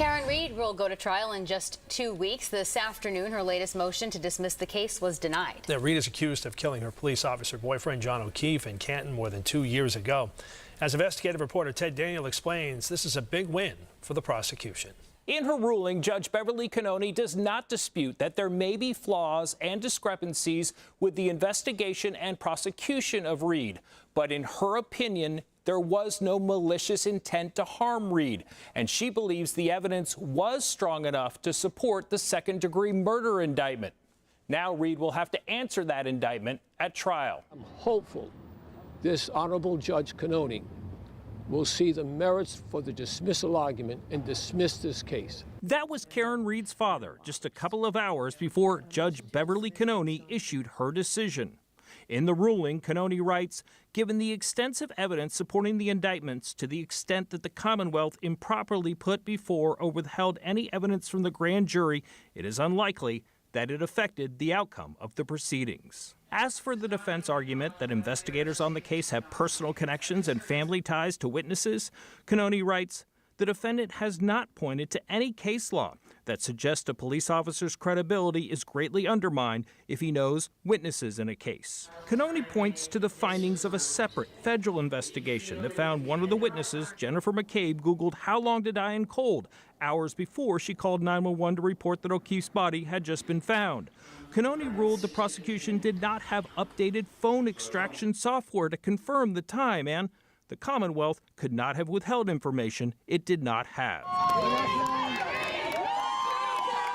Karen Reed will go to trial in just 2 weeks. This afternoon, her latest motion to dismiss the case was denied. Reed is accused of killing her police officer boyfriend, John O'Keefe, in Canton more than 2 years ago. As investigative reporter Ted Daniel explains, this is a big win for the prosecution. In her ruling, Judge Beverly Cannoni does not dispute that there may be flaws and discrepancies with the investigation and prosecution of Reed. But in her opinion, there was no malicious intent to harm Reed, and she believes the evidence was strong enough to support the second-degree murder indictment. Now Reed will have to answer that indictment at trial. I'm hopeful this Honorable Judge Cannoni will see the merits for the dismissal argument and dismiss this case. That was Karen Reed's father just a couple of hours before Judge Beverly Cannoni issued her decision. In the ruling, Cannoni writes, given the extensive evidence supporting the indictments to the extent that the Commonwealth improperly put before or withheld any evidence from the grand jury, it is unlikely that it affected the outcome of the proceedings. As for the defense argument that investigators on the case have personal connections and family ties to witnesses, Cannoni writes, the defendant has not pointed to any case law that suggests a police officer's credibility is greatly undermined if he knows witnesses in a case. Cannoni points to the findings of a separate federal investigation that found one of the witnesses, Jennifer McCabe, Googled how long to die in cold hours before she called 911 to report that O'Keefe's body had just been found. Cannoni ruled the prosecution did not have updated phone extraction software to confirm the time, and the Commonwealth could not have withheld information it did not have.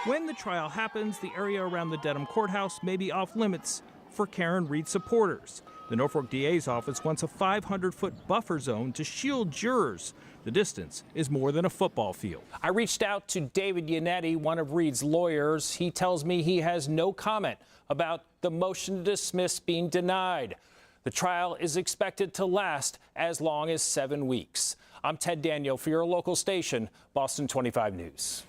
When the trial happens, the area around the Dedham Courthouse may be off limits for Karen Reed supporters. The Norfolk DA's office wants a 500-foot buffer zone to shield jurors. The distance is more than a football field. I reached out to David Yannetti, one of Reed's lawyers. He tells me he has no comment about the motion to dismiss being denied. The trial is expected to last as long as 7 weeks. I'm Ted Daniel for your local station, Boston 25 News.